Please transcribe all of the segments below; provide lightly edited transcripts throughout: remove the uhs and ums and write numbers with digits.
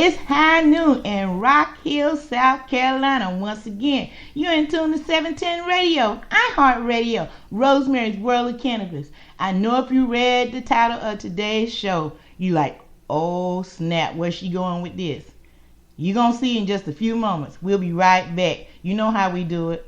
It's high noon in Rock Hill, South Carolina. Once again, you're in tune to 710 Radio, iHeartRadio, Rosemary's World of Cannabis. I know if you read the title of today's show, you like, oh snap, where's she going with this? You're going to see in just a few moments. We'll be right back. You know how we do it.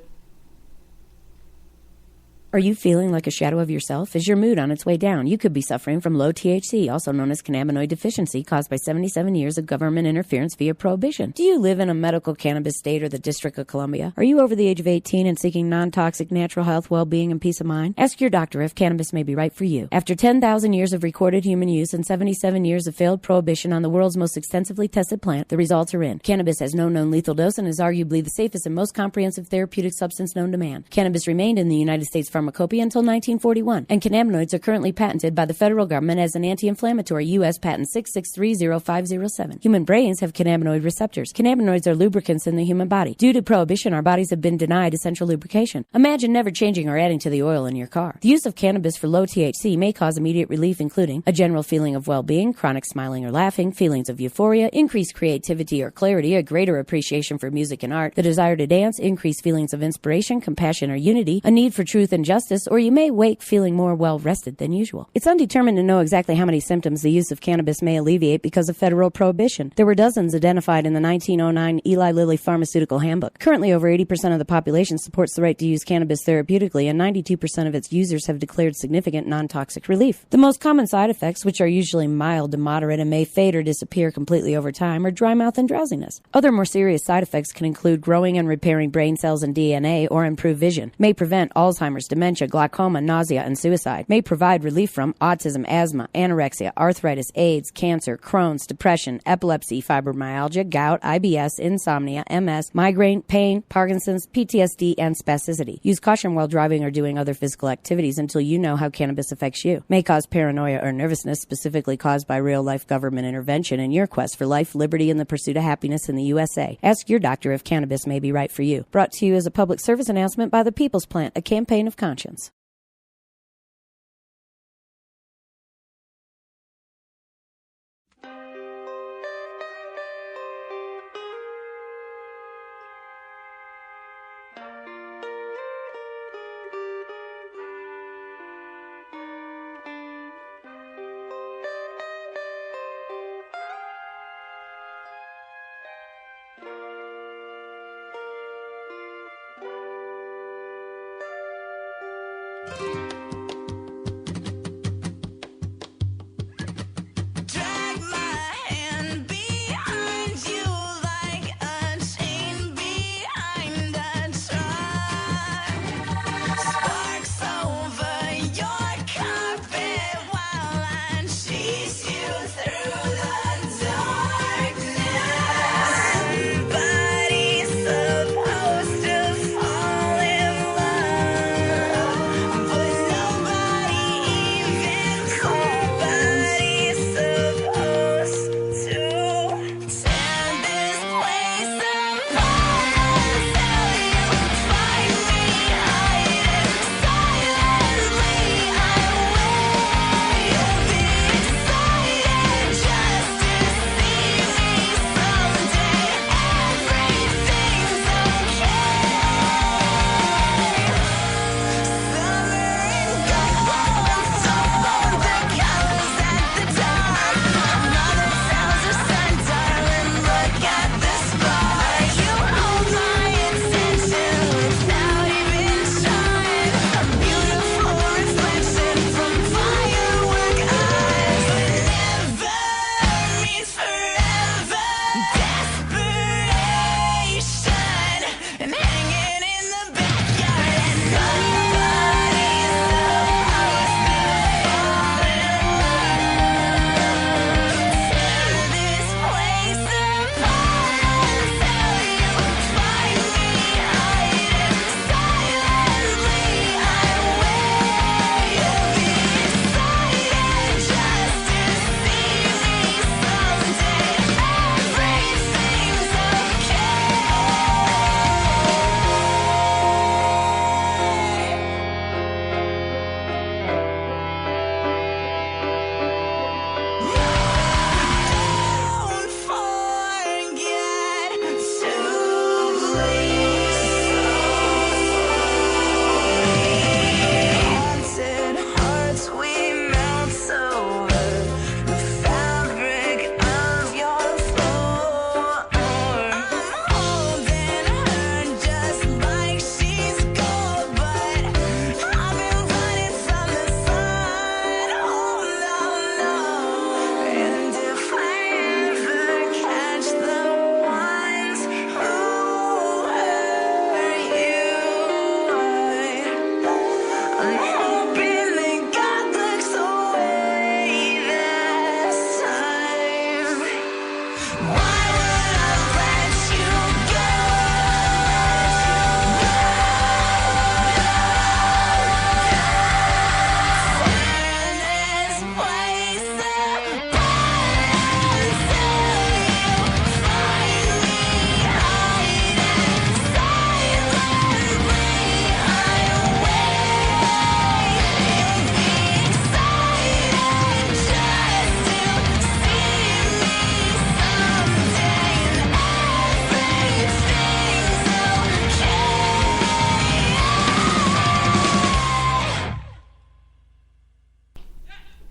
Are you feeling like a shadow of yourself? Is your mood on its way down? You could be suffering from low THC, also known as cannabinoid deficiency, caused by 77 years of government interference via prohibition. Do you live in a medical cannabis state or the District of Columbia? Are you over the age of 18 and seeking non-toxic natural health, well-being, and peace of mind? Ask your doctor if cannabis may be right for you. After 10,000 years of recorded human use and 77 years of failed prohibition on the world's most extensively tested plant, the results are in. Cannabis has no known lethal dose and is arguably the safest and most comprehensive therapeutic substance known to man. Cannabis remained in the United States pharmacopoeia until 1941, and cannabinoids are currently patented by the federal government as an anti-inflammatory U.S. Patent 6630507. Human brains have cannabinoid receptors. Cannabinoids are lubricants in the human body. Due to prohibition, our bodies have been denied essential lubrication. Imagine never changing or adding to the oil in your car. The use of cannabis for low THC may cause immediate relief, including a general feeling of well-being, chronic smiling or laughing, feelings of euphoria, increased creativity or clarity, a greater appreciation for music and art, the desire to dance, increased feelings of inspiration, compassion or unity, a need for truth and justice, or you may wake feeling more well-rested than usual. It's undetermined to know exactly how many symptoms the use of cannabis may alleviate because of federal prohibition. There were dozens identified in the 1909 Eli Lilly Pharmaceutical Handbook. Currently, over 80% of the population supports the right to use cannabis therapeutically, and 92% of its users have declared significant non-toxic relief. The most common side effects, which are usually mild to moderate and may fade or disappear completely over time, are dry mouth and drowsiness. Other more serious side effects can include growing and repairing brain cells and DNA, or improve vision, may prevent Alzheimer's, dementia, glaucoma, nausea, and suicide, may provide relief from autism, asthma, anorexia, arthritis, AIDS, cancer, Crohn's, depression, epilepsy, fibromyalgia, gout, IBS, insomnia, MS, migraine, pain, Parkinson's, PTSD, and spasticity. Use caution while driving or doing other physical activities until you know how cannabis affects you. May cause paranoia or nervousness, specifically caused by real-life government intervention in your quest for life, liberty, and the pursuit of happiness in the USA. Ask your doctor if cannabis may be right for you. Brought to you as a public service announcement by the People's Plant, a campaign of conscience.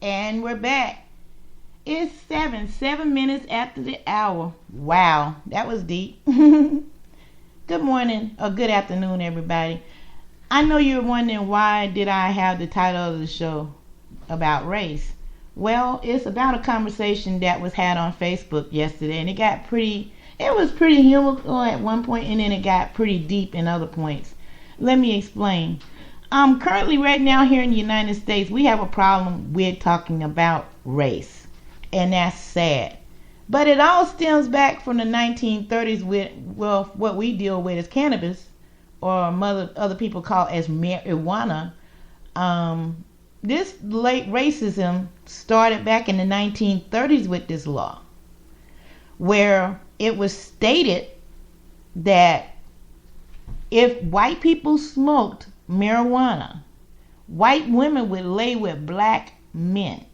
And we're back. It's 7 minutes after the hour. Wow, that was deep. Good morning or good afternoon, everybody. I know you're wondering why did I have the title of the show about race. Well, it's about a conversation that was had on Facebook yesterday, and it was pretty humorous at one point, and then it got pretty deep in other points. Let me explain. Currently right now here in the United States, we have a problem with talking about race, and that's sad. But it all stems back from the 1930s with, well, what we deal with as cannabis, or other people call as marijuana. This late racism started back in the 1930s with this law, where it was stated that if white people smoked marijuana, white women would lay with black men,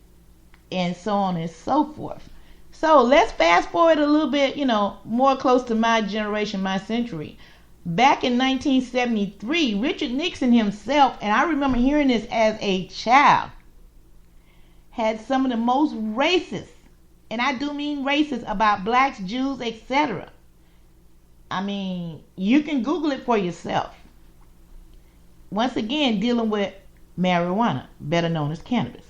and so on and so forth. So let's fast forward a little bit, more close to my generation, my century. Back in 1973, Richard Nixon himself, and I remember hearing this as a child, had some of the most racist, and I do mean racist, about blacks, Jews, etc. I mean, you can Google it for yourself. Once again, dealing with marijuana, better known as cannabis.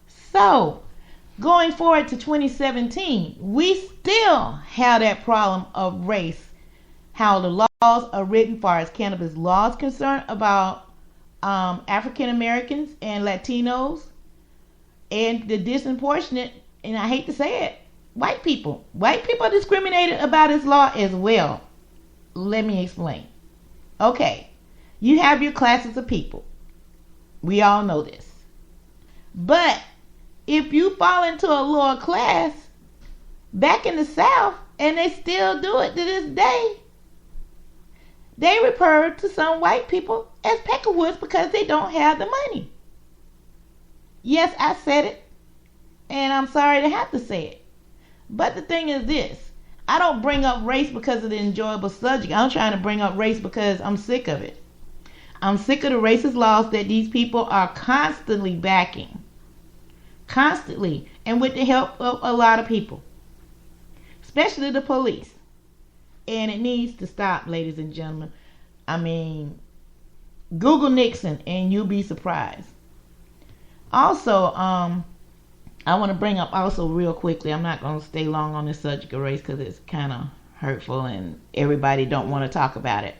So, going forward to 2017, we still have that problem of race, how the laws are written as far as cannabis laws concerned about African Americans and Latinos, and the disproportionate, and I hate to say it, white people. White people are discriminated about this law as well. Let me explain. Okay. You have your classes of people. We all know this. But if you fall into a lower class, back in the South, and they still do it to this day, they refer to some white people as peckerwoods because they don't have the money. Yes, I said it, and I'm sorry to have to say it. But the thing is this. I don't bring up race because of the enjoyable subject. I'm trying to bring up race because I'm sick of it. I'm sick of the racist laws that these people are constantly backing. Constantly. And with the help of a lot of people. Especially the police. And it needs to stop, ladies and gentlemen. I mean, Google Nixon and you'll be surprised. Also, I want to bring up also real quickly, I'm not going to stay long on this subject of race because it's kind of hurtful and everybody don't want to talk about it.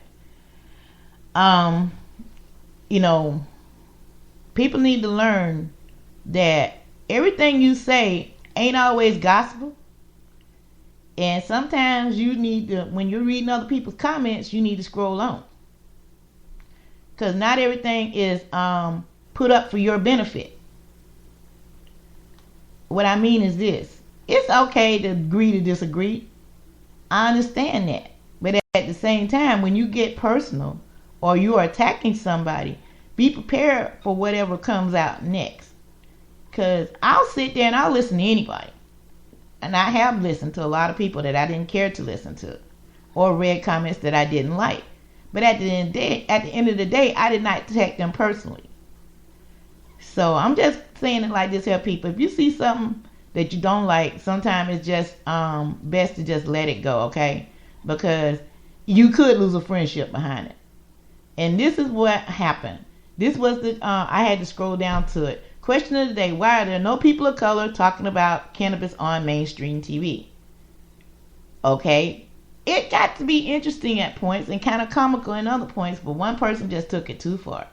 People need to learn that everything you say ain't always gospel. And sometimes you need to, when you're reading other people's comments, you need to scroll on. Because not everything is put up for your benefit. What I mean is this. It's okay to agree to disagree. I understand that. But at the same time, when you get personal or you are attacking somebody, be prepared for whatever comes out next. Because I'll sit there and I'll listen to anybody. And I have listened to a lot of people that I didn't care to listen to. Or read comments that I didn't like. But at the end of the day, I did not attack them personally. So I'm just saying it like this here, people. If you see something that you don't like, sometimes it's just best to just let it go, okay? Because you could lose a friendship behind it. And this is what happened. This was I had to scroll down to it. Question of the day, why are there no people of color talking about cannabis on mainstream TV? Okay. It got to be interesting at points and kind of comical in other points, but one person just took it too far.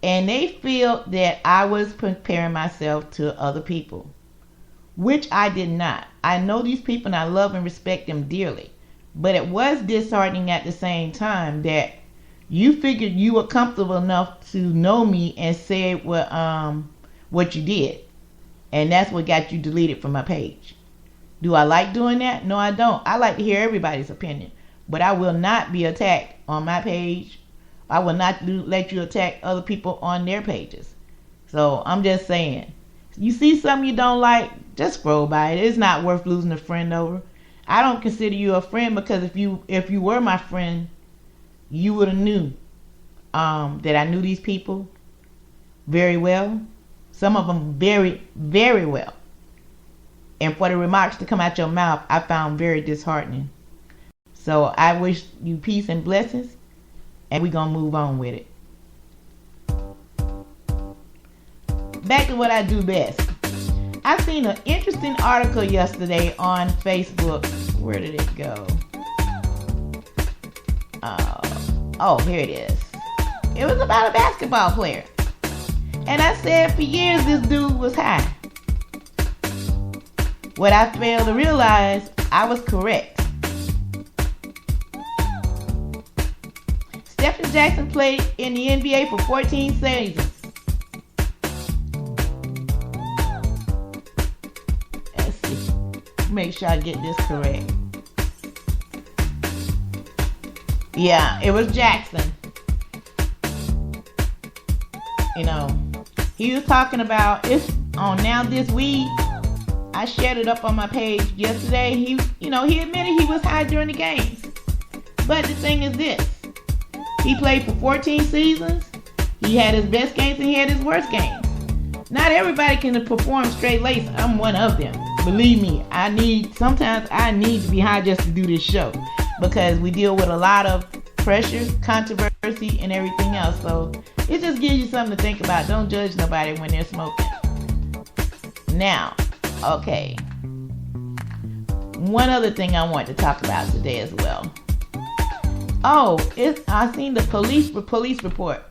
And they feel that I was comparing myself to other people. which I did not. I know these people and I love and respect them dearly. But it was disheartening at the same time that you figured you were comfortable enough to know me and say what you did. And that's what got you deleted from my page. Do I like doing that? No, I don't. I like to hear everybody's opinion. But I will not be attacked on my page. I will not let you attack other people on their pages. So I'm just saying, you see something you don't like, just scroll by it. It's not worth losing a friend over. I don't consider you a friend because if you were my friend, you would have knew that I knew these people very well. Some of them very, very well. And for the remarks to come out your mouth, I found very disheartening. So I wish you peace and blessings, and we're going to move on with it. Back to what I do best. I seen an interesting article yesterday on Facebook. Where did it go? Oh, here it is. It was about a basketball player. And I said for years this dude was high. What I failed to realize, I was correct. Stephen Jackson played in the NBA for 14 seasons. Let's see. Make sure I get this correct. Yeah, it was Jackson. You know, he was talking about it's on Now This Week. I shared it up on my page yesterday. He admitted he was high during the games. But the thing is this. He played for 14 seasons. He had his best games and he had his worst games. Not everybody can perform straight laced. I'm one of them. Believe me, sometimes I need to be high just to do this show. Because we deal with a lot of pressure, controversy, and everything else. So it just gives you something to think about. Don't judge nobody when they're smoking. Now, okay. One other thing I want to talk about today as well. I seen the police report.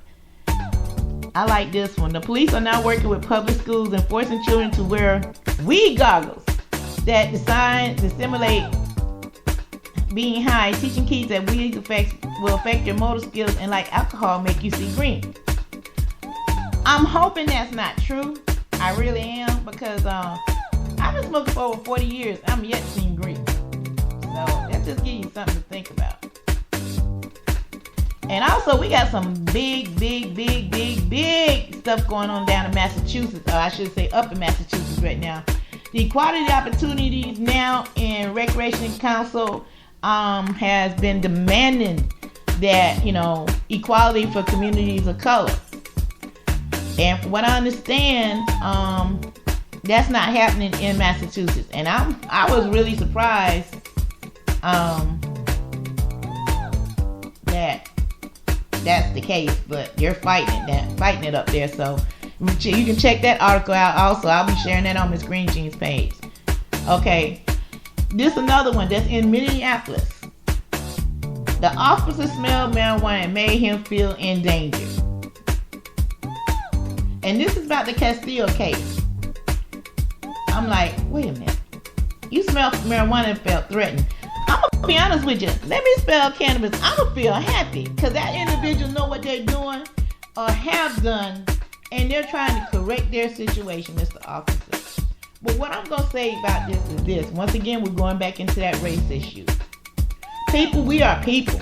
I like this one. The police are now working with public schools and forcing children to wear weed goggles that designed to simulate being high, teaching kids that weed effects will affect your motor skills and like alcohol make you see green. I'm hoping that's not true. I really am, because I've been smoking for over 40 years. I'm yet seeing green. So that just gives you something to think about. And also, we got some big stuff going on down in Massachusetts. Or I should say up in Massachusetts right now. The Equality Opportunities Now in Recreation Council has been demanding that, equality for communities of color. And from what I understand, that's not happening in Massachusetts. And I was really surprised that that's the case, but they're fighting it up there. So you can check that article out. Also, I'll be sharing that on Miss Green Jean's page. Okay, this another one that's in Minneapolis. The officer smelled marijuana and made him feel in danger. And this is about the Castillo case. I'm like, wait a minute. You smell marijuana and felt threatened. I'm going to be honest with you. Let me smell cannabis. I'm going to feel happy. Because that individual know what they're doing or have done. And they're trying to correct their situation, Mr. Officer. But what I'm going to say about this is this. Once again, we're going back into that race issue. People, we are people.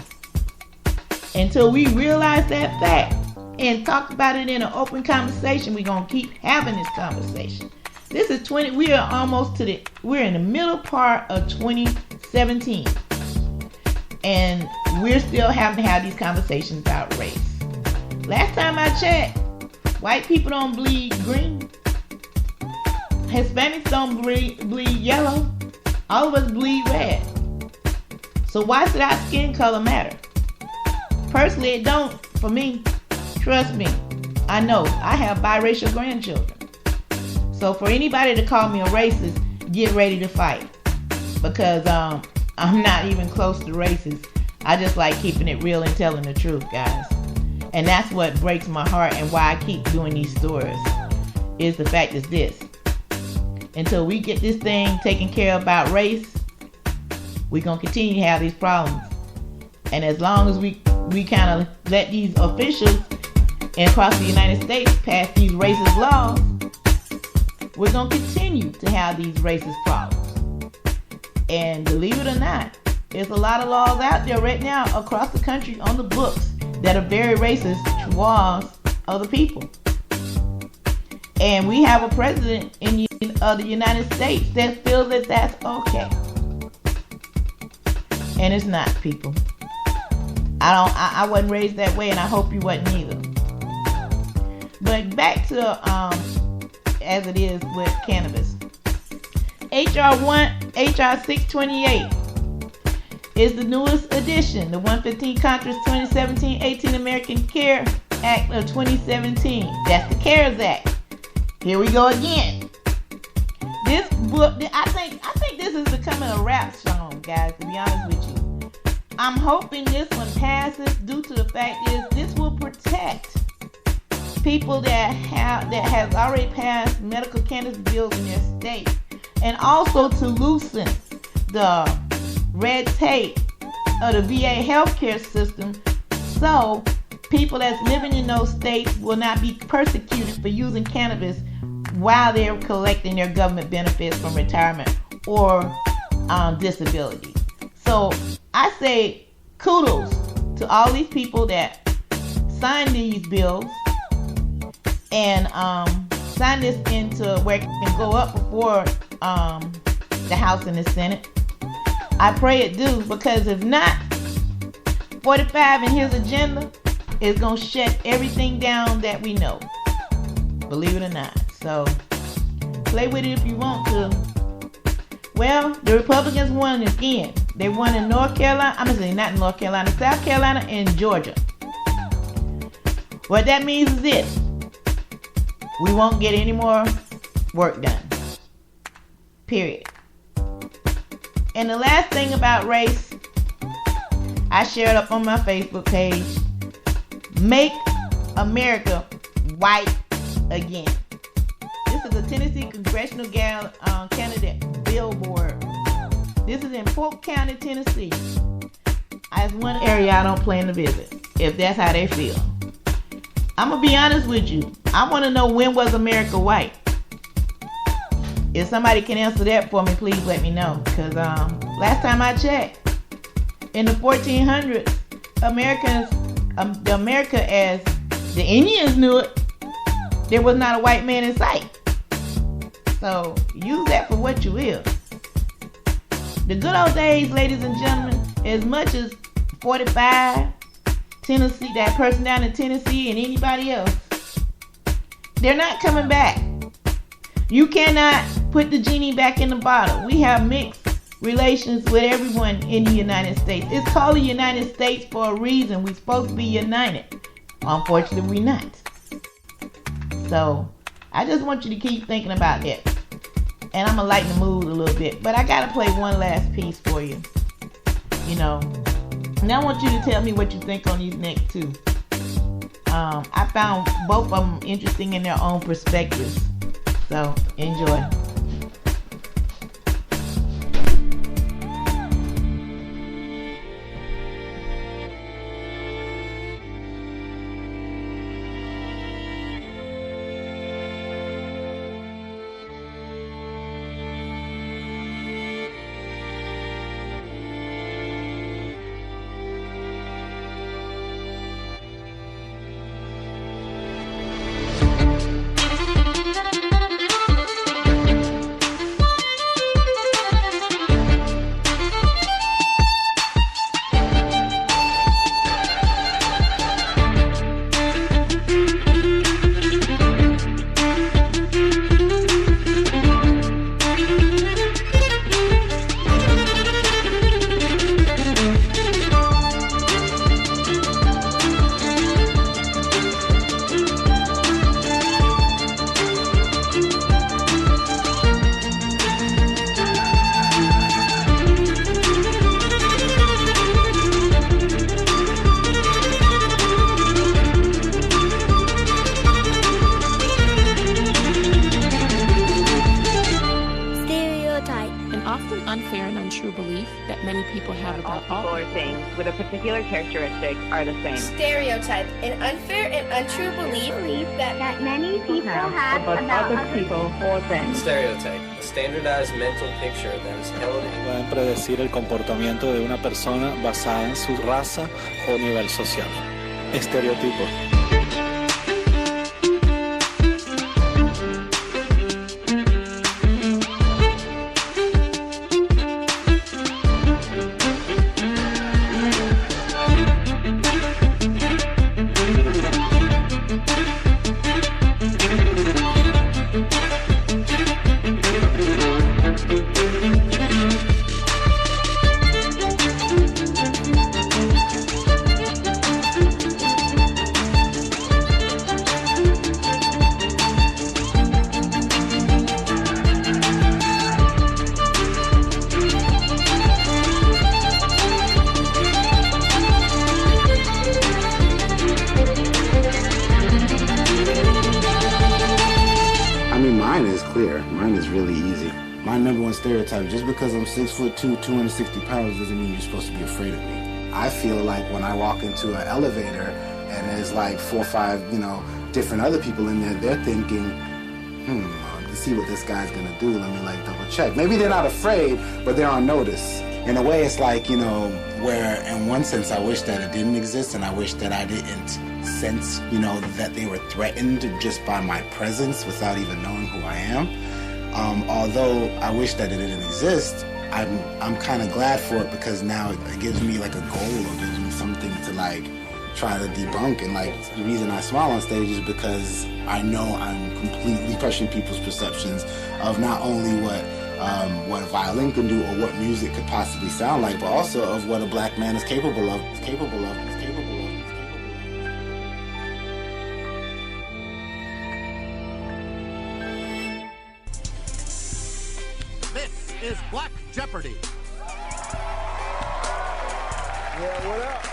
Until we realize that fact and talk about it in an open conversation, we're going to keep having this conversation. This is we are we're in the middle part of 2017. And we're still having to have these conversations about race. Last time I checked, white people don't bleed green. Hispanics don't bleed yellow. All of us bleed red. So why should our skin color matter? Personally, it don't for me. Trust me. I know. I have biracial grandchildren. So for anybody to call me a racist, get ready to fight. Because I'm not even close to racist. I just like keeping it real and telling the truth, guys. And that's what breaks my heart and why I keep doing these stories. Is the fact is this. until we get this thing taken care of about race, we're going to continue to have these problems. And as long as we kind of let these officials across the United States pass these racist laws, we're going to continue to have these racist problems. And believe it or not, there's a lot of laws out there right now across the country on the books that are very racist towards other people. And we have a president of the United States that feels that that's okay. And it's not, people. I wasn't raised that way, and I hope you wasn't either. But back to as it is with cannabis. HR 628 is the newest addition, the 115 Congress 2017-18 American Care Act of 2017. That's the CARES Act. Here we go again. This book, I think this is becoming a rap song, guys, to be honest with you. I'm hoping this one passes due to the fact is this will protect people that has already passed medical cannabis bills in their state, and also to loosen the red tape of the VA healthcare system, so people that's living in those states will not be persecuted for using cannabis while they're collecting their government benefits from retirement or disability. So I say kudos to all these people that signed these bills and sign this into where it can go up before the House and the Senate. I pray it do, because if not, 45 in his agenda is going to shut everything down that we know. Believe it or not. So, play with it if you want to. Well, the Republicans won again. They won in North Carolina. I'm going to say not in North Carolina, South Carolina and Georgia. What that means is this. We won't get any more work done. Period. And the last thing about race, I shared up on my Facebook page. Make America white again. This is a Tennessee congressional candidate billboard. This is in Polk County, Tennessee. That's one area I don't plan to visit, if that's how they feel. I'm going to be honest with you. I want to know, when was America white? If somebody can answer that for me, please let me know. Because last time I checked, in the 1400s, America as the Indians knew it, there was not a white man in sight. So use that for what you will. The good old days, ladies and gentlemen, as much as 45, Tennessee, that person down in Tennessee and anybody else, they're not coming back. You cannot put the genie back in the bottle. We have mixed relations with everyone in the United States. It's called the United States for a reason. We're supposed to be united. Unfortunately, we're not. So, I just want you to keep thinking about that. And I'm going to lighten the mood a little bit. But I got to play one last piece for you. You know. And I want you to tell me what you think on these next two. I found both of them interesting in their own perspectives. So, enjoy. belief that many people have about all people or things with a particular characteristic are the same. Stereotype, an unfair and untrue belief that many people have about other people or things. Stereotype, a standardized mental picture that is held in. Pueden predecir el comportamiento de una persona basada en su raza o nivel social. Estereotipo. Stereotype. Just because I'm 6'2", 260 pounds doesn't mean you're supposed to be afraid of me. I feel like when I walk into an elevator and there's like 4 or 5, different other people in there, they're thinking, to see what this guy's gonna do, let me like double check. Maybe they're not afraid, but they're on notice. In a way, it's like, where in one sense I wish that it didn't exist, and I wish that I didn't sense, that they were threatened just by my presence without even knowing who I am. Although I wish that it didn't exist, I'm kind of glad for it, because now it gives me like a goal, or gives me something to like try to debunk. And like the reason I smile on stage is because I know I'm completely crushing people's perceptions of not only what a violin can do or what music could possibly sound like, but also of what a black man is capable of. Is Black Jeopardy. Yeah, what up?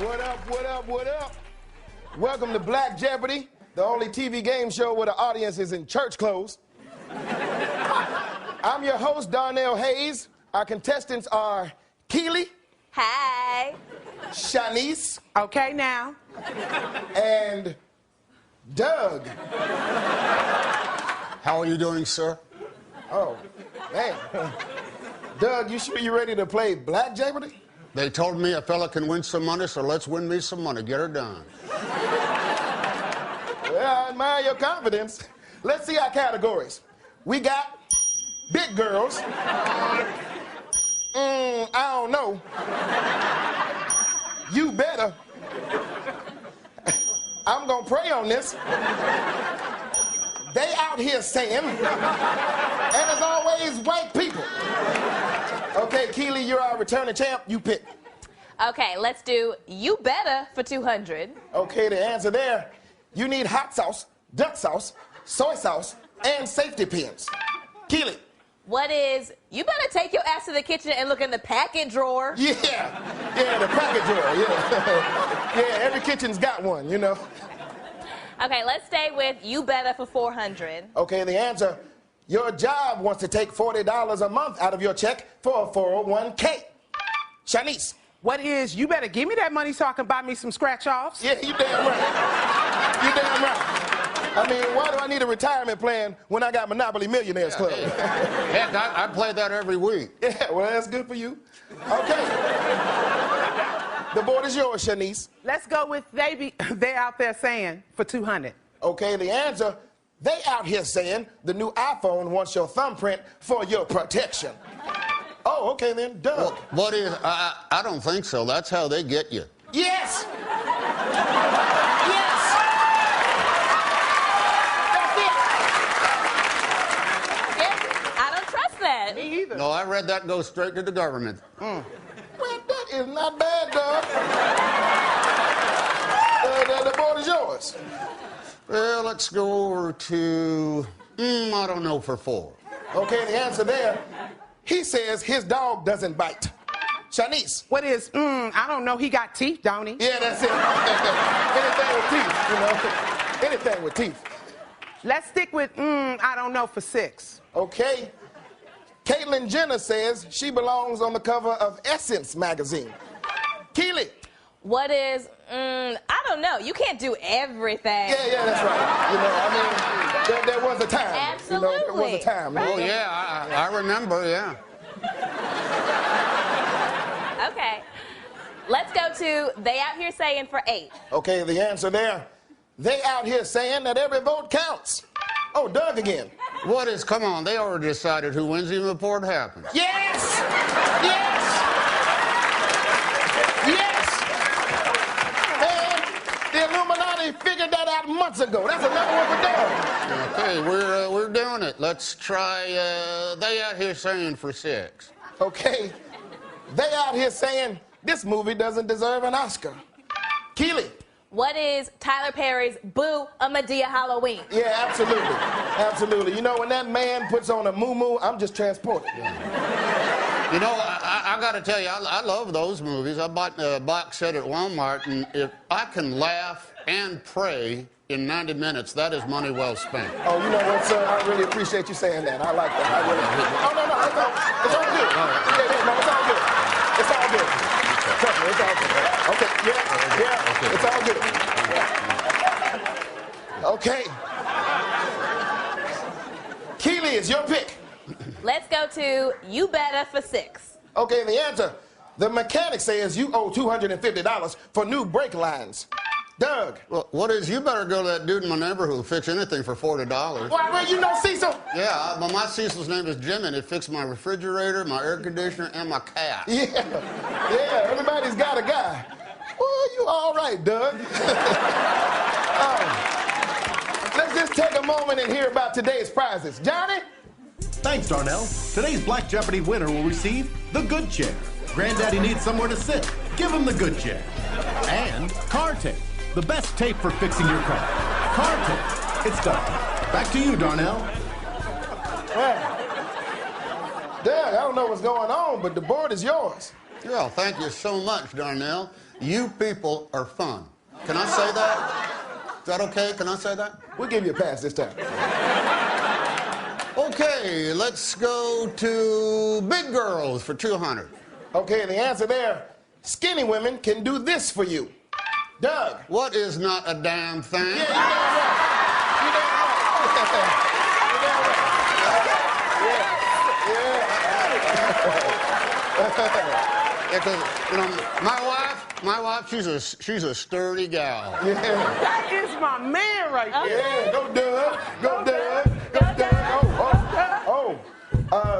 What up, what up, what up? Welcome to Black Jeopardy, the only TV game show where the audience is in church clothes. I'm your host, Darnell Hayes. Our contestants are Keely. Hi. Shanice. Okay, now. And Doug. How are you doing, sir? Oh, man. Doug, you sure you ready to play Black Jeopardy? They told me a fella can win some money, so let's win me some money. Get her done. Well, I admire your confidence. Let's see our categories. We got big girls. I don't know. You better. I'm gonna pray on this. They out here saying, and as always, white people. Okay, Keely, you're our returning champ. You pick. Okay, let's do You Better for 200. Okay, the answer there. You need hot sauce, duck sauce, soy sauce, and safety pins. Keely. What is You Better Take Your Ass to the Kitchen and Look in the Packet Drawer? Yeah, the packet drawer, yeah. Yeah, every kitchen's got one, Okay, let's stay with You Better for 400. Okay, the answer. Your job wants to take $40 a month out of your check for a 401k. Shanice. What is You Better Give Me That Money so I can buy me some scratch-offs? Yeah, you damn right. You damn right. I mean, why do I need a retirement plan when I got Monopoly Millionaires Club? Heck, I play that every week. Yeah, well, that's good for you. Okay. The board is yours, Shanice. Let's go with They Out There Saying for 200. Okay, the answer. They out here saying the new iPhone wants your thumbprint for your protection. Oh, okay then, Doug. Well, what is, I don't think so. That's how they get you. Yes! Yes! That's it! Yeah, I don't trust that. Me either. No, I read that go straight to the government. Well, that is not bad, Doug. The board is yours. Well, let's go over to, I don't know, for 4. Okay, the answer there. He says his dog doesn't bite. Shanice. What is, I don't know, he got teeth, don't he? Yeah, that's it. Anything with teeth, Anything with teeth. Let's stick with, I don't know, for 6. Okay. Caitlyn Jenner says she belongs on the cover of Essence magazine. Keely. What is, I don't know. You can't do everything. Yeah, that's right. You know, I mean, there was a time. Absolutely. You know, there was a time. Oh, yeah, I remember, yeah. Okay. Let's go to They Out Here Saying for 8. Okay, the answer there. They out here saying that every vote counts. Oh, Doug again. What is, come on, they already decided who wins even before it happens. Yes! Yes! Yes! Man, the Illuminati figured that out months ago. That's another one for Doug. Okay, we're doing it. Let's try, They Out Here Saying for 6. Okay, they out here saying this movie doesn't deserve an Oscar. Keely. What is Tyler Perry's Boo a Madea Halloween? Yeah, absolutely. Absolutely. You know, when that man puts on a moo-moo, I'm just transported. You know, I got to tell you, I love those movies. I bought a box set at Walmart, and if I can laugh and pray in 90 minutes, that is money well spent. Oh, you know what, sir? I really appreciate you saying that. I like that. I really appreciate it. Oh, no, it's all good. Yeah, no, it's all good. It's all good. Trust me, it's all good. Okay, yeah, it's all good. Okay. Keely, it's your pick. Let's go to You Better for 6. Okay, the answer. The mechanic says you owe $250 for new brake lines. Doug. Well, what is, you better go to that dude in my neighborhood who fix anything for $40. Well, you know Cecil? Yeah, but my Cecil's name is Jimmy, and it fixed my refrigerator, my air conditioner, and my cat. Yeah, everybody's got a guy. Well, you all right, Doug. Let's just take a moment and hear about today's prizes. Johnny? Thanks, Darnell. Today's Black Jeopardy winner will receive the good chair. Granddaddy needs somewhere to sit. Give him the good chair. And car tape. The best tape for fixing your car. Car tape. It's done. Back to you, Darnell. Well, Doug, I don't know what's going on, but the board is yours. Well, thank you so much, Darnell. You people are fun. Can I say that? Is that okay? Can I say that? We'll give you a pass this time. Okay, let's go to Big Girls for 200. Okay, the answer there, skinny women can do this for you. Doug. What is not a damn thing? Yeah, you're damn right. You're damn right. Yeah, because, you know, my wife, she's a sturdy gal. Yeah. That is my man right there. Yeah, go Doug. Go Doug.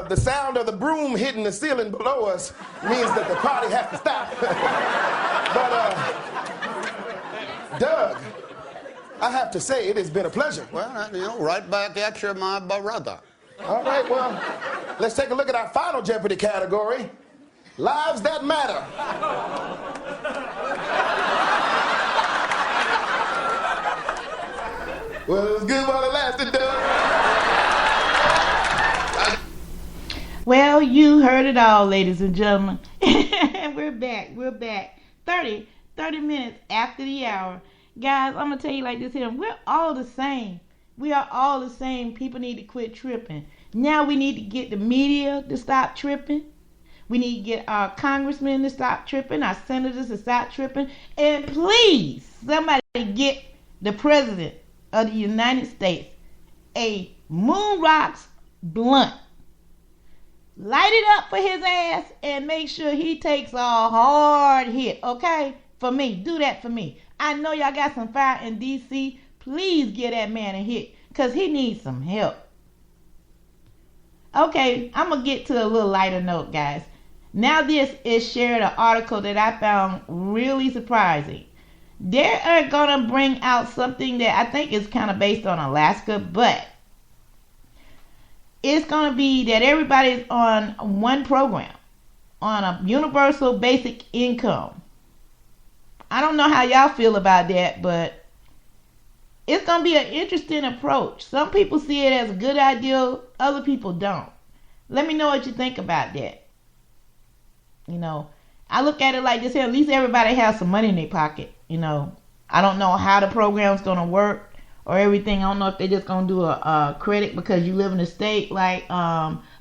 The sound of the broom hitting the ceiling below us means that the party has to stop. But, Doug, I have to say it has been a pleasure. Well, you know, right back at you, my brother. All right, well, let's take a look at our final Jeopardy category. Lives that matter. Well, it was good while it lasted, Doug. Well, you heard it all, ladies and gentlemen. We're back. 30 minutes after the hour. Guys, I'm going to tell you like this here. We're all the same. We are all the same. People need to quit tripping. Now we need to get the media to stop tripping. We need to get our congressmen to stop tripping, our senators to stop tripping. And please, somebody get the president of the United States a Moon Rocks blunt. Light it up for his ass and make sure he takes a hard hit, okay? For me. Do that for me. I know y'all got some fire in D.C. Please give that man a hit because he needs some help. Okay, I'm going to get to a little lighter note, guys. Now this is shared an article that I found really surprising. They are going to bring out something that I think is kind of based on Alaska, but it's going to be that everybody's on one program, on a universal basic income. I don't know how y'all feel about that, but it's going to be an interesting approach. Some people see it as a good idea, other people don't. Let me know what you think about that. You know, I look at it like this here, at least everybody has some money in their pocket. You know, I don't know how the program's going to work or everything. I don't know if they're just going to do a credit because you live in a state like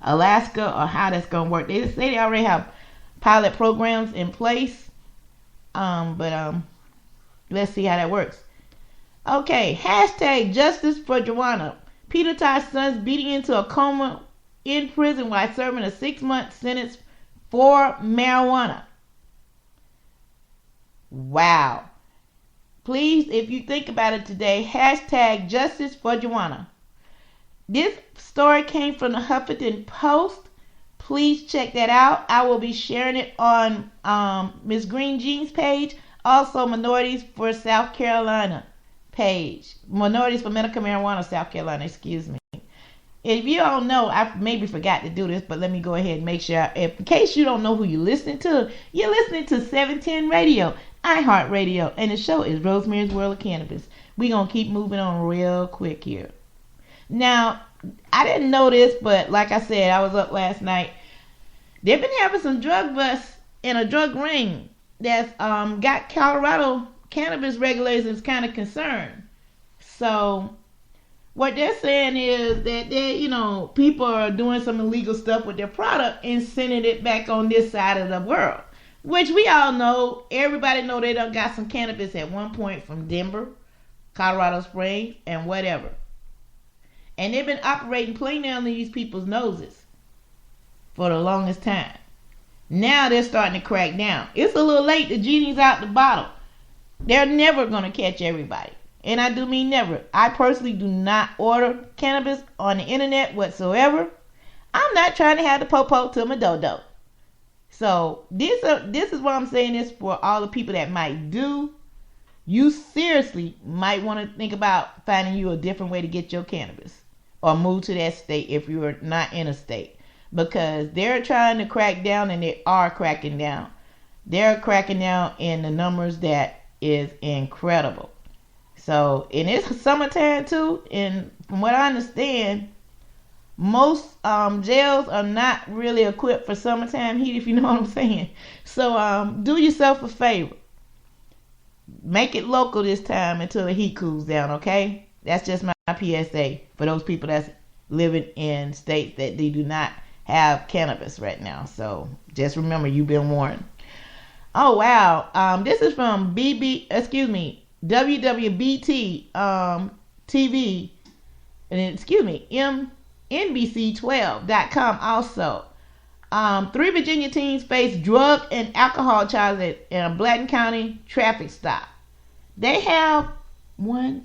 Alaska, or how that's going to work. They say they already have pilot programs in place, but let's see how that works. Okay, hashtag justice for Joanna. Peter Tosh's son's beating into a coma in prison while serving a 6-month sentence for marijuana. Wow. Please, if you think about it today, hashtag justice for Joanna. This story came from the Huffington Post. Please check that out. I will be sharing it on Ms. Green Jean's page. Also, Minorities for South Carolina page. Minorities for Medical Marijuana, South Carolina, excuse me. If you don't know, I maybe forgot to do this, but let me go ahead and make sure. In case you don't know who you're listening to, you're listening to 710 Radio, iHeartRadio, and the show is Rosemary's World of Cannabis. We're going to keep moving on real quick here. Now, I didn't know this, but like I said, I was up last night. They've been having some drug busts in a drug ring that's got Colorado cannabis regulators kind of concerned. So what they're saying is that people are doing some illegal stuff with their product and sending it back on this side of the world, which we all know. Everybody know they done got some cannabis at one point from Denver, Colorado Springs, and whatever. And they've been operating plain down these people's noses for the longest time. Now they're starting to crack down. It's a little late. The genie's out the bottle. They're never going to catch everybody. And I do mean never. I personally do not order cannabis on the internet whatsoever. I'm not trying to have the po-po to my dodo. So this is what I'm saying this for all the people that might do. You seriously might want to think about finding you a different way to get your cannabis, or move to that state if you're not in a state, because they're trying to crack down, and they are cracking down. They're cracking down in the numbers that is incredible. So, and it's summertime too, and from what I understand, most jails are not really equipped for summertime heat, if you know what I'm saying. So do yourself a favor. Make it local this time until the heat cools down, okay? That's just my PSA for those people that's living in states that they do not have cannabis right now. So just remember, you've been warned. Oh, wow. This is from WWBT TV, and NBC12.com also. 3 Virginia teens face drug and alcohol charges in a Blanton County traffic stop. They have 5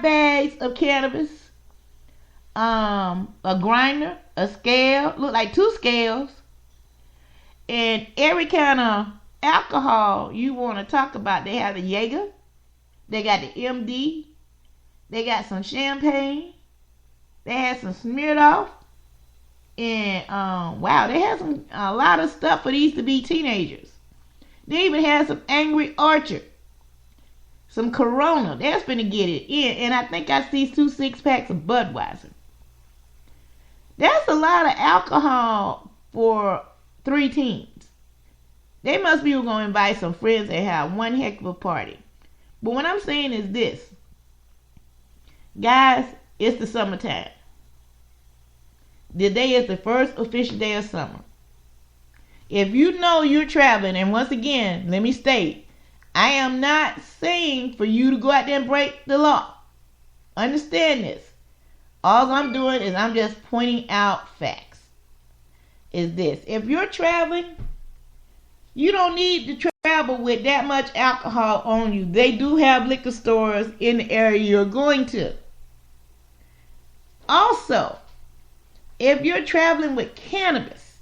bags of cannabis, a grinder, a scale, look like 2 scales, and every kind of alcohol you want to talk about. They have the Jaeger, they got the MD, they got some champagne, they had some Smirnoff, and wow, they had a lot of stuff for these to be teenagers. They even had some Angry Orchard, some Corona. They're finna get it in, and I think I see 2 6-packs of Budweiser. That's a lot of alcohol for 3 teens. They must be going to invite some friends and have one heck of a party. But what I'm saying is this. Guys, it's the summertime. Today is the first official day of summer. If you know you're traveling, and once again, let me state, I am not saying for you to go out there and break the law. Understand this. All I'm doing is I'm just pointing out facts. Is this. If you're traveling, you don't need to travel with that much alcohol on you. They do have liquor stores in the area you're going to. Also, if you're traveling with cannabis,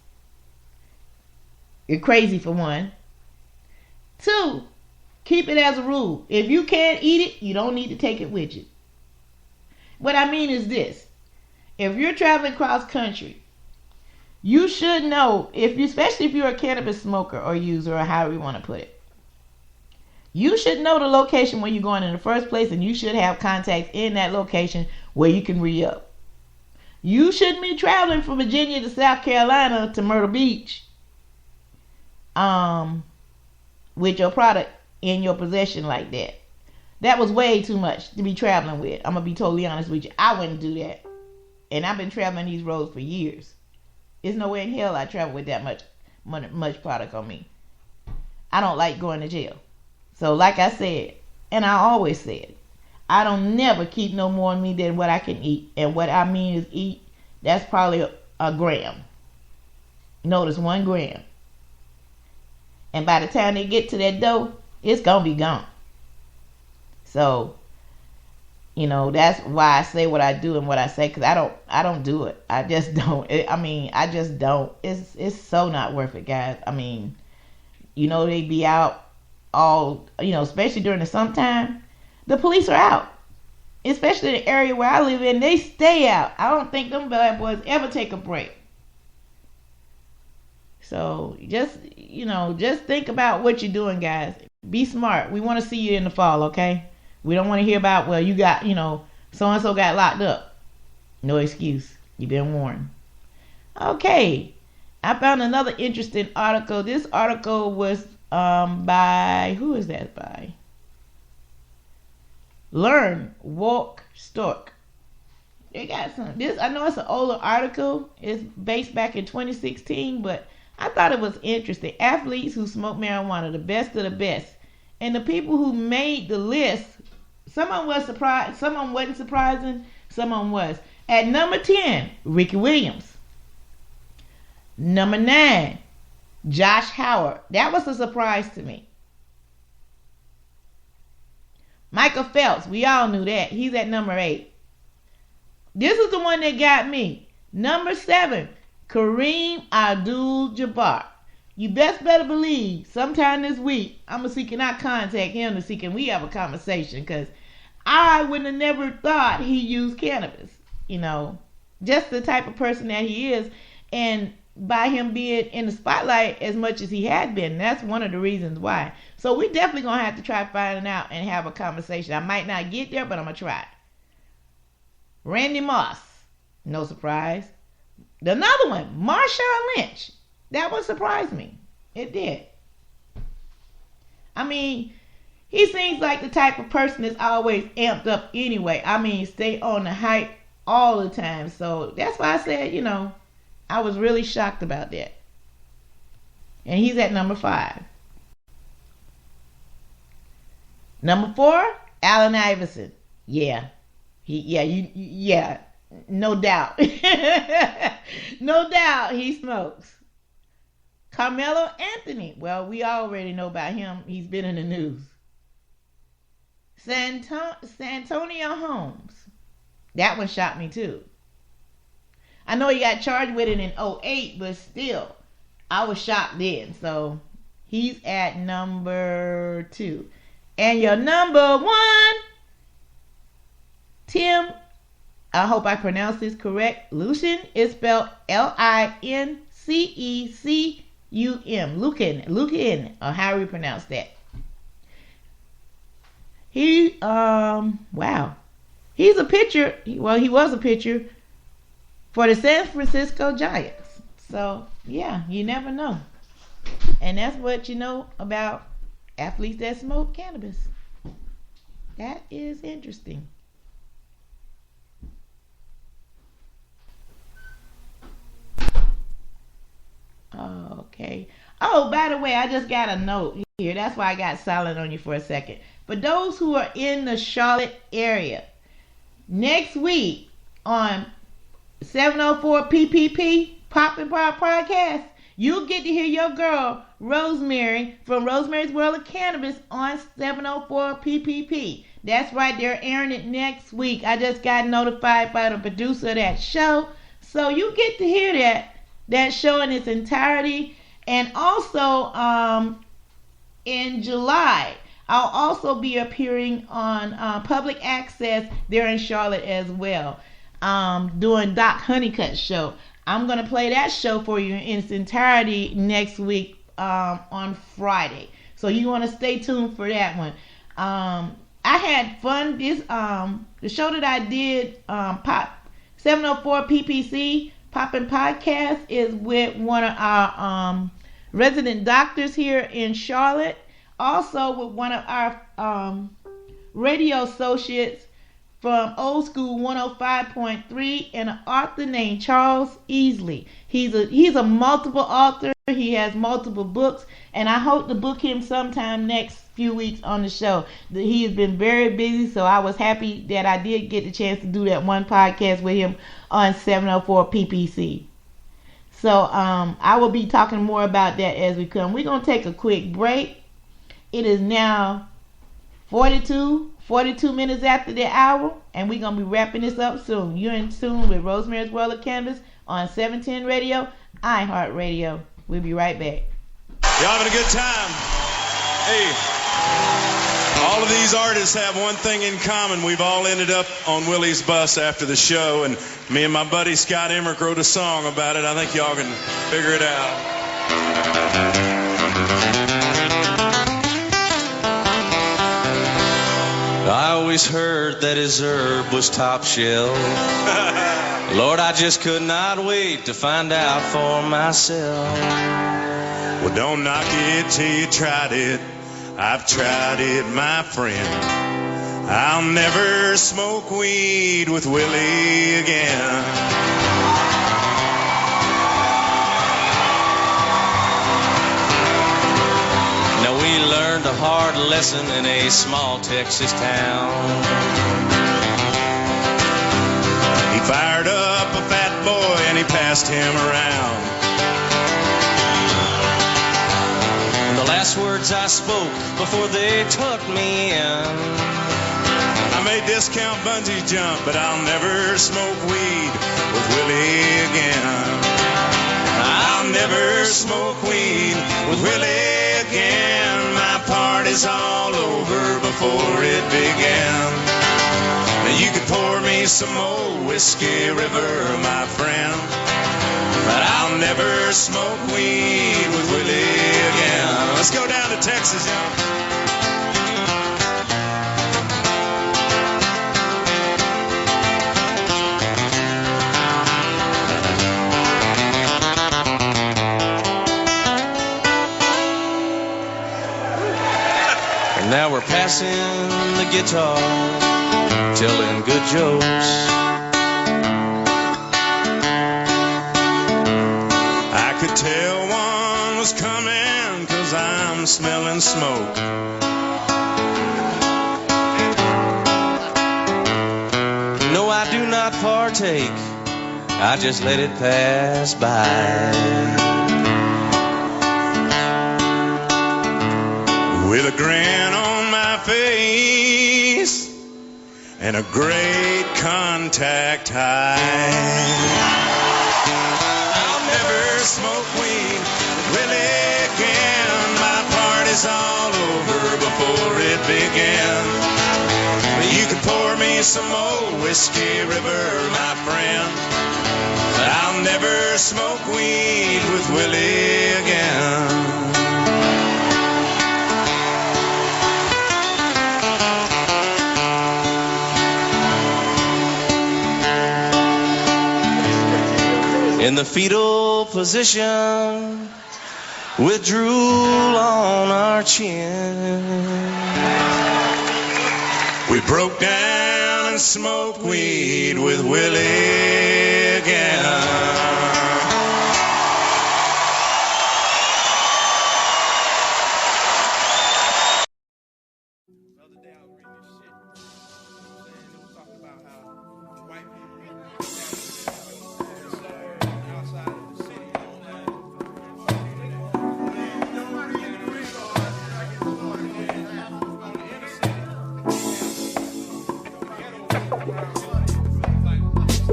you're crazy for one. 2, keep it as a rule. If you can't eat it, you don't need to take it with you. What I mean is this. If you're traveling cross country, you should know, especially if you're a cannabis smoker or user, or however you want to put it. You should know the location where you're going in the first place, and you should have contacts in that location where you can re-up. You shouldn't be traveling from Virginia to South Carolina to Myrtle Beach with your product in your possession like that. That was way too much to be traveling with. I'm going to be totally honest with you. I wouldn't do that. And I've been traveling these roads for years. There's no way in hell I travel with that much product on me. I don't like going to jail. So like I said, and I always said, I don't never keep no more on me than what I can eat. And what I mean is eat, that's probably a gram. Notice 1 gram. And by the time they get to that dough, it's going to be gone. So, that's why I say what I do and what I say, because I don't do it. I just don't. I just don't. It's so not worth it, guys. They be out all, especially during the summertime. The police are out. Especially the area where I live in, they stay out. I don't think them bad boys ever take a break. So just think about what you're doing, guys. Be smart. We want to see you in the fall, okay? We don't want to hear about, well, you got, so-and-so got locked up. No excuse. You've been warned. Okay. I found another interesting article. This article was by, who is that by? Learn, Walk, Stork. They got some. I know it's an older article. It's based back in 2016, but I thought it was interesting. Athletes who smoke marijuana, the best of the best. And the people who made the list, some of them was surprised, some of them wasn't surprising, some of them was. At number 10, Ricky Williams. Number 9, Josh Howard. That was a surprise to me. Michael Phelps, we all knew that. He's at number 8. This is the one that got me. Number 7, Kareem Abdul-Jabbar. You best better believe sometime this week I'm going to see can I contact him to see can we have a conversation, because I would have never thought he used cannabis. Just the type of person that he is, and by him being in the spotlight as much as he had been, that's one of the reasons why. So we definitely going to have to try finding out and have a conversation. I might not get there, but I'm going to try. Randy Moss. No surprise. Another one, Marshawn Lynch. That one surprised me. It did. He seems like the type of person that's always amped up anyway. Stay on the hype all the time. So that's why I said, I was really shocked about that. And he's at number 5. Number 4, Allen Iverson. Yeah. No doubt. No doubt he smokes. Carmelo Anthony. Well, we already know about him. He's been in the news. Santonio Holmes. That one shocked me too. I know he got charged with it in 2008, but still, I was shocked then. So he's at number 2. And your number 1, Tim, I hope I pronounced this correct. Lucien is spelled Lincecum. Lucien, or how we pronounce that. He, wow. He's a pitcher. He was a pitcher for the San Francisco Giants. So, yeah, you never know. And that's what you know about athletes that smoke cannabis. That is interesting. Okay. Oh, by the way, I just got a note here. That's why I got silent on you for a second. For those who are in the Charlotte area, next week on 704 PPP, Poppin' Pop Podcast, you'll get to hear your girl, Rosemary, from Rosemary's World of Cannabis on 704 PPP. That's right, they're airing it next week. I just got notified by the producer of that show. So you get to hear that show in its entirety. And also, in July, I'll also be appearing on Public Access there in Charlotte as well, doing Doc Honeycutt's show. I'm going to play that show for you in its entirety next week on Friday. So you want to stay tuned for that one. I had fun. The show that I did, 704 PPC, Poppin' Podcast, is with one of our resident doctors here in Charlotte. Also with one of our radio associates from Old School 105.3 and an author named Charles Easley. He's a multiple author. He has multiple books, and I hope to book him sometime next few weeks on the show. He has been very busy, so I was happy that I did get the chance to do that one podcast with him on 704 PPC. So I will be talking more about that as we come. We're going to take a quick break. It is now 42 minutes after the hour, and we're going to be wrapping this up soon. You're in tune with Rosemary's World of Cannabis on 710 Radio, iHeartRadio. We'll be right back. Y'all having a good time? Hey, all of these artists have one thing in common. We've all ended up on Willie's bus after the show, and me and my buddy Scott Emmerich wrote a song about it. I think y'all can figure it out. I always heard that his herb was top shelf. Lord, I just could not wait to find out for myself. Well, don't knock it till you tried it. I've tried it, my friend. I'll never smoke weed with Willie again. Now we learned a hard lesson in a small Texas town. He fired up a fat boy and he passed him around. And the last words I spoke before they took me in, I may discount bungee jump, but I'll never smoke weed with Willie again. I'll never smoke weed with Willie again. My party's all over before it began. Now you could pour me some old Whiskey River, my friend, but I'll never smoke weed with Willie again. Let's go down to Texas, y'all. And now we're passing the guitar, telling good jokes. I could tell one was coming 'cause I'm smelling smoke. No, I do not partake, I just let it pass by. With a grin on my face and a great contact high, I'll never smoke weed with Willie again. My party's all over before it began. You could pour me some old Whiskey River, my friend, but I'll never smoke weed with Willie again. In the fetal position, with drool on our chin, we broke down and smoked weed with Willie again.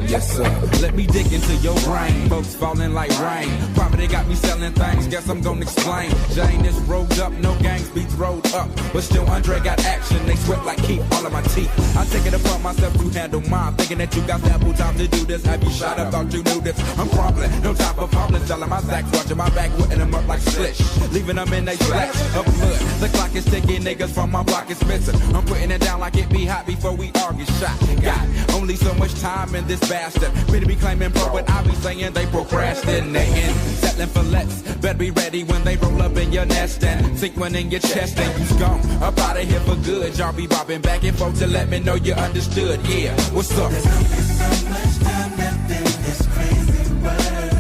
Yes, sir. Let me dig into your brain. Folks falling like rain. Probably got me selling things. Guess I'm gonna explain. Jane is rolled up, no gangs beats rolled up. But still, Andre got action. They sweat like Keith, all of my teeth. I take it upon myself to handle mine. Thinking that you got ample time to do this. Have you shot up? Thought you knew this. I'm crumbling. No time for fumbling. Selling my sacks. Watching my back. Wetting them up like slish. Leaving them in they splash of blood. The clock is ticking. Niggas from my block is missing. I'm putting it down like it be hot before we all get shot. Got only so much time in this bad bastard. Pretty be claiming pro, but I be saying they procrastinating. Settling for less, better be ready when they roll up in your nest and sink one in your chest and you's gone. Up out of here for good. Y'all be bobbing back and forth to let me know you understood. Yeah, what's up? There's only so much time left in this crazy world.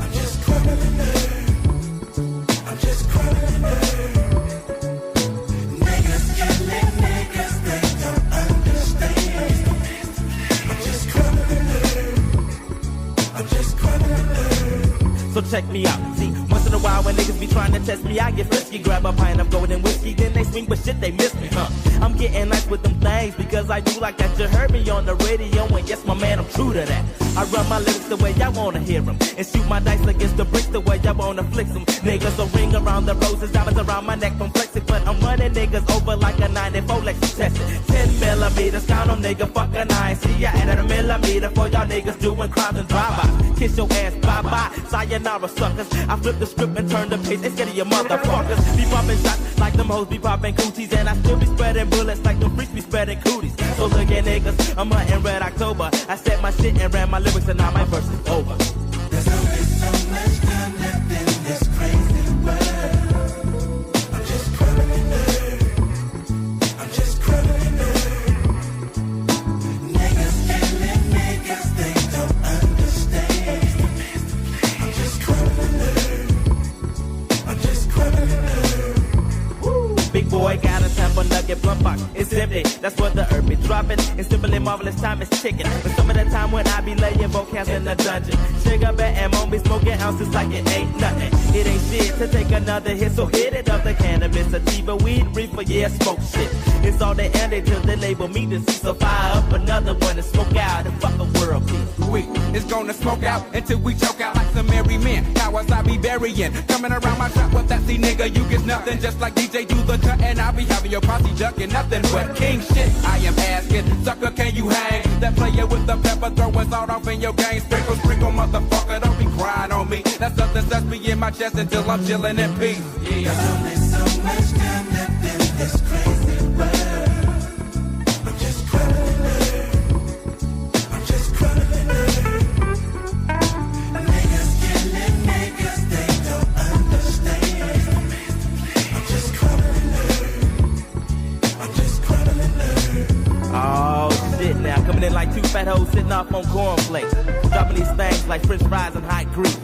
I'm just crumbling earth. I'm just crumbling earth. Niggas killing niggas, they don't understand. I'm just crumbling earth. I'm just crumbling earth. So check me out. See, once in a while when niggas be trying to test me, I get frisky. Grab a pint of golden whiskey, then they swing, but shit, they miss me, huh? I'm getting nice with them things because I do like that. You heard me on the radio, and yes, my man, I'm true to that. I run my lyrics the way I wanna hear them and shoot my dice against the bricks the way I wanna flick them. Niggas a ring around the roses, diamonds around my neck from flexing, but I'm running niggas over like a 94 Lexus tested. 10 millimeters, count them, nigga, fuck a 9. See, I added a millimeter for y'all niggas doing crimes and drive-bys. Kiss your ass, bye-bye, sayonara suckers. I flip the script and turn the page, they scared of your motherfuckers. Be popping shots like them hoes be popping cooties, and I still be spreading bullets like them freaks be spreading cooties. So look at niggas, I'm hunting Red October. I set my shit and ran my lyrics and now my verse is over. There's only so much time left in this crazy world. I'm just crumbling earth. I'm just crumbling earth. Niggas killing niggas, they don't understand. I'm just crumbling earth. I'm just crumbling earth. Big boy got a sample nugget blunt box. It's empty, that's what the earth be dropping. It's simply marvelous time is ticking. But some of the time when I be laying vocals in the dungeon, sugar bet and won't be smoking ounces like it ain't nothing. It ain't shit to take another hit, so hit it up the cannabis, sativa, weed, reefer, yeah, smoke shit. It's all they end till they label me disease. So fire up another one and smoke out and fuck a world peace. We is gonna smoke out until we choke out like some merry men. Cowards I be burying. Coming around my trap with that see nigga, you get nothing. Just like DJ do the cut and I be having your posse ducking nothing but king shit. I am asking, sucker, can you hang? That player with the pepper throwing salt off in your game. Sprinkle, sprinkle, motherfucker, don't be crying on me. That's something that's be in my chest until I'm chilling in peace. Yeah. There's only so much time left in this crazy world. I'm just crumbling earth. I'm just crumbling earth. Niggas killing niggas, they don't understand. I'm just crumbling earth. I'm just crumbling earth. Oh shit now, coming in like two fat hoes sitting off on cornflakes. Dropping these things like french fries and hot grease.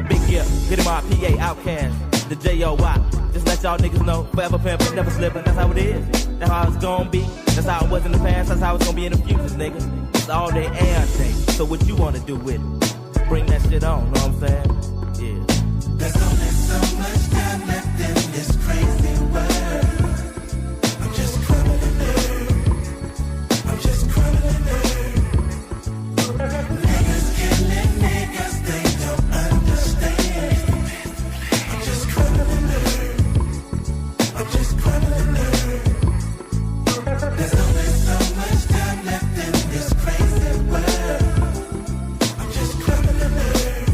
Big gift, get him our PA Outcast, the J.O.Y. Just let y'all niggas know, forever pimpin', never slippin', that's how it is. That's how it's gonna be, that's how it was in the past, that's how it's gonna be in the future, nigga. It's all day and day, so what you wanna do with it? Bring that shit on, know what I'm saying? Yeah. There's only so much time left in this crazy world. I'm just crumbling earth. I'm just crumbling earth. Niggas killing niggas, they don't understand. I'm just crumbling earth. I'm just crumbling earth. There's only so much time left in this crazy world. I'm just crumbling earth.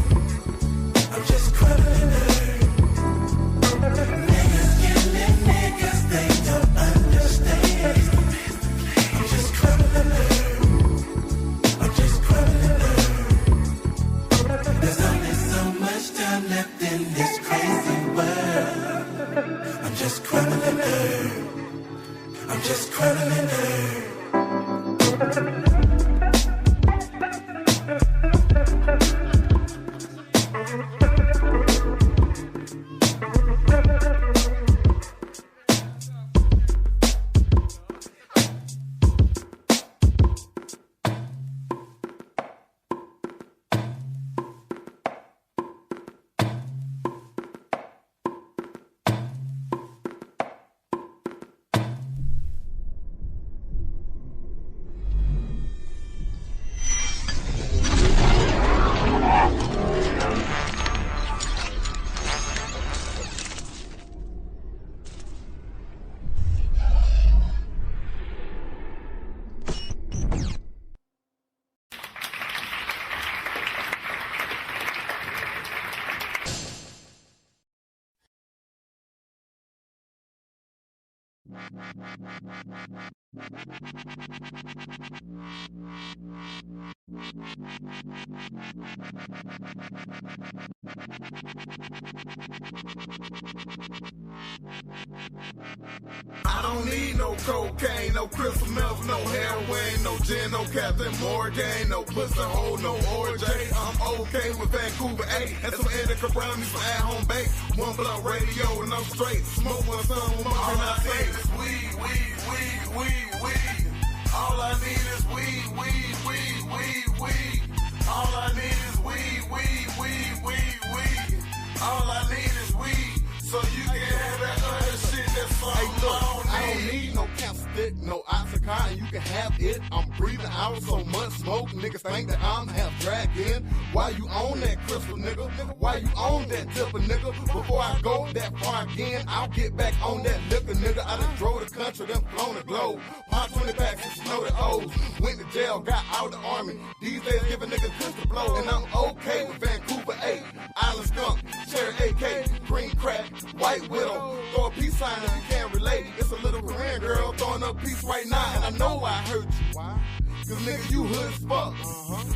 I'm just crumbling earth. Niggas killing niggas, they don't understand. I'm just crumbling earth. I'm just crumbling earth. There's only so much time left in this crazy world. I'm just crumbling earth. I'm just crumbling earth. I don't need no cocaine, no crystal meth, no heroin, no gin, no Captain Morgan, no pussy hole, no OJ. I'm okay with Vancouver A and some indica brown, me some at-home bake. One blunt radio and I'm straight. Smoke one son with my all I say is weed, weed, weed, weed, weed. All I need is weed, weed, weed, weed, weed. All I need is weed, weed, weed, weed, weed. All I need is weed, so you can have that other shit that's something I don't need no cancer stick, no oxycontin, you can have it. I'm breathing out so much smoke, niggas think that I'm half dragged in. Why you own that crystal, nigga? Why you own that tipper, nigga? Before I go that far again, I'll get back on that liquor, nigga. I done drove the country, done flown the globe. Pop 20 packs and snow the O's. Went to jail, got out the army. These days give a nigga pistol blow, and I'm okay with Vancouver 8, Island Skunk, Cherry AK, Green Crack, White Widow. Throw a peace sign if you can't relate. It's a little Korean girl throwing up peace right now, and I know I hurt you. Why? Cause nigga, you hood as fuck.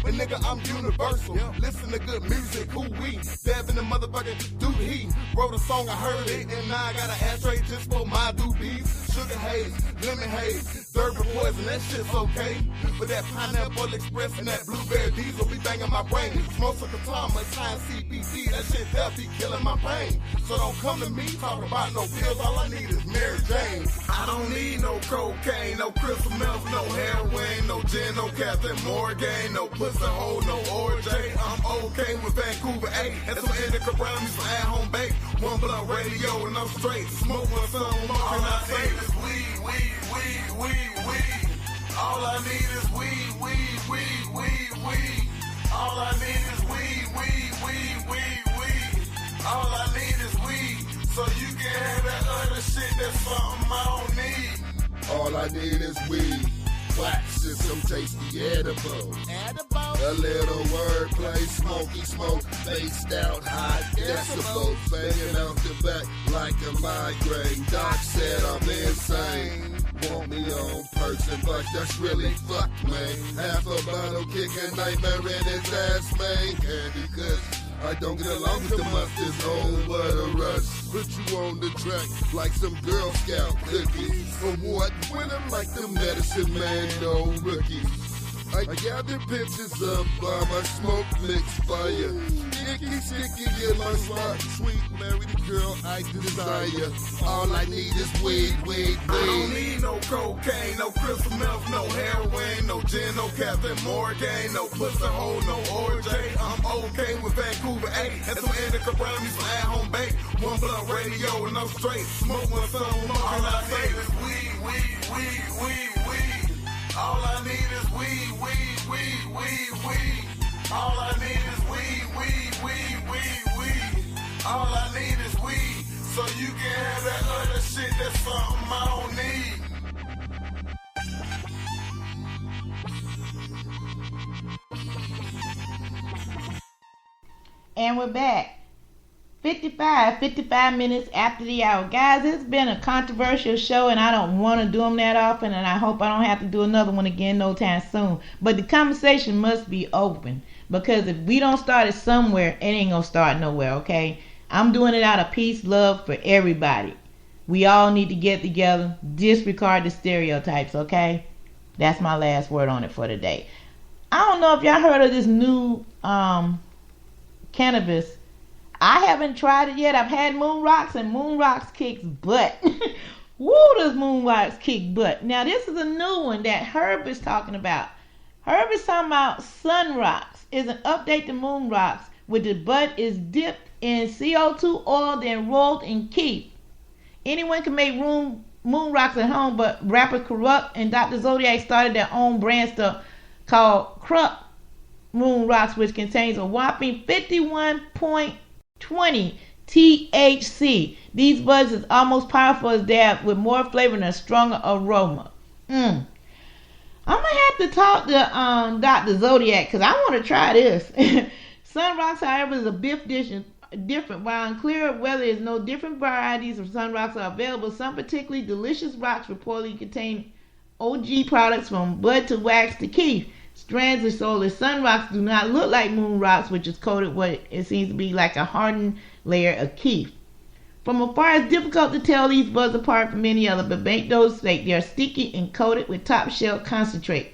But nigga, I'm universal. Listen to good music, who we? Dab in the motherfucking dude he. Wrote a song, I heard it, and now I got an ashtray just for my doobies. Sugar haze, lemon haze, Durban poison, that shit's okay. But that Pineapple Express and that Blueberry Diesel be banging my brain. Smoke some Katama, sign CBD, that shit that be killing my pain. So don't come to me talking about no pills, all I need is Mary Jane. I don't need no cocaine, no crystal meth, no heroin, no gin, no Captain Morgan, no pussy hole, no OJ. I'm okay with Vancouver A and some indica brown, me some at-home bake. One blunt radio and I'm straight. Smoke one son with my all I say is weed, weed, weed, weed, weed. All I need is weed, weed, weed, weed, weed. All I need is weed, weed, weed, weed, weed. All I need is weed, so you can have that other shit that's something I don't need. All I need is weed, wax and some tasty edible. A little wordplay, smoky smoke, spaced out high decibels, banging out the back like a migraine. Doc said I'm insane. Want me on person, but that's really fucked, man. Half a bottle kick a nightmare in his ass, man. Candy, cause I don't get along with the mustards, oh, what a rush. Put you on the track like some Girl Scout cookies. For what? When I'm like the medicine man, no rookies. I gather pictures of my smoke mix fire. Sticky in my spot, sweet married girl I desire. All I need is weed, weed, weed. I don't need no cocaine, no crystal meth, no heroin, no gin, no Captain Morgan, no pussy hole, no OJ. I'm okay with Vancouver A and some indica brown, me some at-home bake. One blunt radio and I'm straight. Smoke one son with my all I say is weed, weed, weed, weed, weed. All I need is weed, weed, weed, weed, weed. All I need is weed, weed, weed, weed, weed. All I need is weed, so you can have that other shit that's something I don't need. And we're back. 55 minutes after the hour. Guys, it's been a controversial show, and I don't want to do them that often, and I hope I don't have to do another one again no time soon. But the conversation must be open, because if we don't start it somewhere, it ain't going to start nowhere, okay? I'm doing it out of peace, love for everybody. We all need to get together, disregard the stereotypes, okay? That's my last word on it for today. I don't know if y'all heard of this new cannabis. I haven't tried it yet. I've had Moon Rocks, and Moon Rocks kicks butt. Woo, does Moon Rocks kick butt. Now, this is a new one that Herb is talking about. Herb is talking about Sun Rocks. It's an update to Moon Rocks, where the bud is dipped in CO2 oil, then rolled in keef. Anyone can make Moon Rocks at home, but rapper Corrupt and Dr. Zodiac started their own brand stuff called Corrupt Moon Rocks, which contains a whopping 51.20 THC. These buds is almost powerful as dab, with more flavor and a stronger aroma. I'm gonna have to talk to Dr. Zodiac, because I want to try this. Sun Rocks, however, is a beef dish different. While unclear whether there's no different varieties of sun rocks are available, some particularly delicious rocks reportedly contain OG products from bud to wax to keef. Strands of solar sun rocks do not look like moon rocks, which is coated what it seems to be like a hardened layer of keef. From afar, it's difficult to tell these buds apart from any other, but make no mistake, they are sticky and coated with top shell concentrate.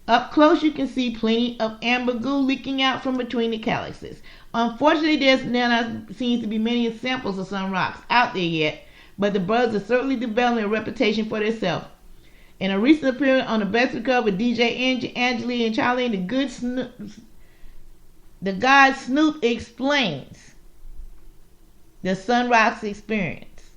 Up close, you can see plenty of amber goo leaking out from between the calyxes. Unfortunately, there's not seems to be many samples of sun rocks out there yet, but the buds are certainly developing a reputation for themselves. In a recent appearance on the Best of Cover with DJ Angeli and Charlie, the God Snoop explains the sun rocks experience.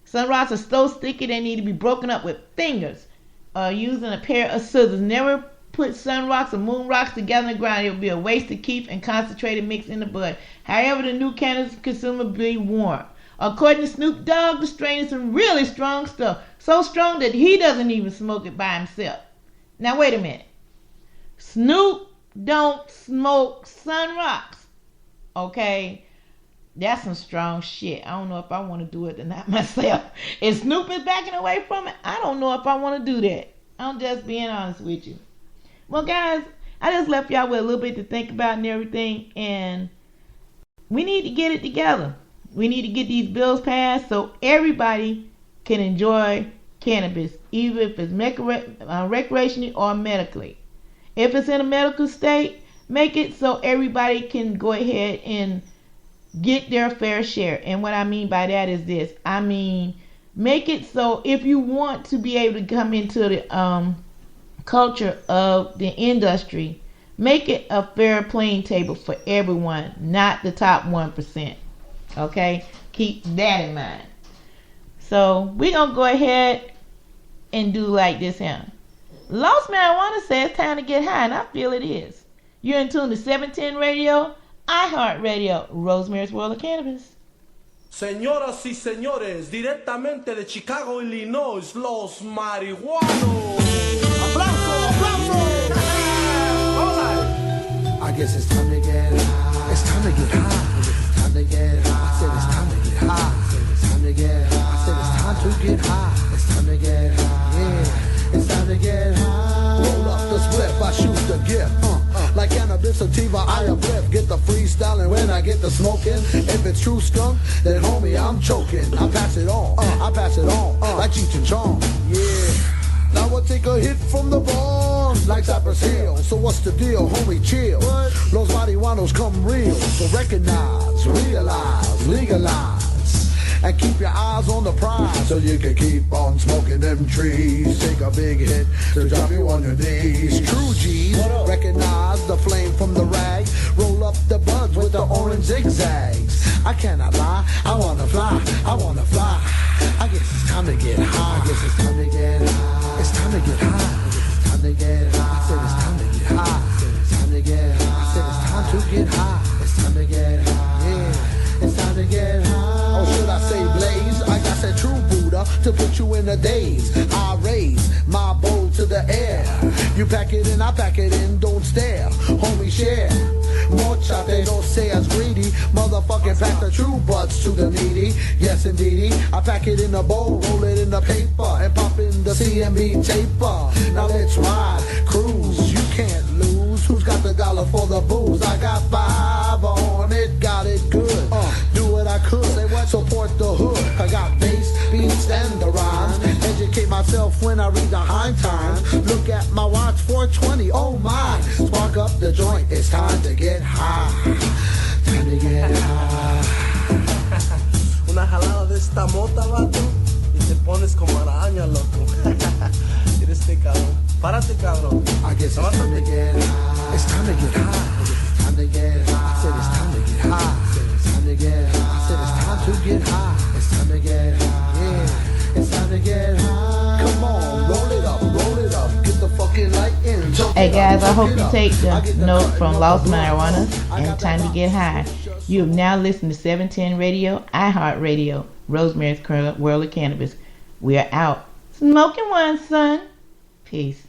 Sun rocks are so sticky they need to be broken up with fingers or using a pair of scissors. Never put sun rocks or moon rocks together in the ground. It would be a waste of keef and concentrated mix in the bud. However, the new cannabis consumer be warned. According to Snoop Dogg, the strain is some really strong stuff. So strong that he doesn't even smoke it by himself. Now wait a minute. Snoop don't smoke sun rocks. Okay? That's some strong shit. I don't know if I want to do it or not myself. If Snoop is backing away from it, I don't know if I want to do that. I'm just being honest with you. Well, guys, I just left y'all with a little bit to think about and everything. And we need to get it together. We need to get these bills passed so everybody can enjoy cannabis, either if it's recreationally or medically. If it's in a medical state, make it so everybody can go ahead and get their fair share. And what I mean by that is this. I mean, make it so if you want to be able to come into the culture of the industry, make it a fair playing table for everyone, not the top 1%. Okay? Keep that in mind. So we're going to go ahead and do like this here. Lost Marijuana says it's time to get high, and I feel it is. You're in tune to 710 Radio, iHeartRadio, Rosemary's World of Cannabis. Señoras y señores, directamente de Chicago, Illinois, Los Marihuanos. ¡Aplauso, aplauso! All right. I guess it's time to get high. It's time to get high. It's time to get high. I said it's time to get high. It's time to get high. I said it's time to get high. It's time to get high. Yeah, it's time to get high. Roll up the spliff, I shoot the gift. Like cannabis sativa, I uplift. Get the freestyling when I get the smoking. If it's true skunk, then homie, I'm choking. I pass it on, I pass it on, like Cheech and Chong. Yeah. Now we'll take a hit from the bombs like Cypress Hill. So what's the deal, homie? Chill. Los marihuanos come real. So recognize, realize, legalize, and keep your eyes on the prize so you can keep on smoking them trees. Take a big hit to drop you on your knees. True G's, recognize the flame from the rag. Roll up the buds with the orange zigzags. I cannot lie, I wanna fly, I wanna fly. I guess it's time to get high. I guess it's time to get high. It's time to get high. It's time to get high. I said it's time to get high. It's time to get high. I said it's time to get high. It's time to get high. Yeah, it's time to get high. Or should I say blaze? Like I said, true Buddha, to put you in a daze. I raise my bowl to the air. You pack it in, I pack it in, don't stare. Homie, share. Mucha they don't say as greedy. Motherfucking pack the true buds to the needy. Yes, indeedy. I pack it in a bowl, roll it in the paper, and pop in the CMB taper. Now let's ride, cruise, you can't lose. Who's got the dollar for the booze? I got 5 on it, got it good. Do what I could, say what? Support the hood. I got bass, beats, and the rhymes. Educate myself when I read the high times. Look at my watch, 420, oh my. Spark up the joint, it's time to get high. Time to get high. Una jalada de esta mota, vato, y te pones como araña, loco. Eres este cabrón. Párate, cabrón. I guess it's time to get high. It's time to get high. It's time to get high. I said it's time to get high. It's time to get high. I said it's time to get high. It's time to get high. Yeah, it's time to get high. Come on, roll it up, roll it up. Get the fucking light in. Hey guys, I hope you take the note from Lost Marijuana and time to get high. You have now listened to 710 Radio, iHeartRadio, Rosemary's World of Cannabis. We are out. Smoking one, son. Peace.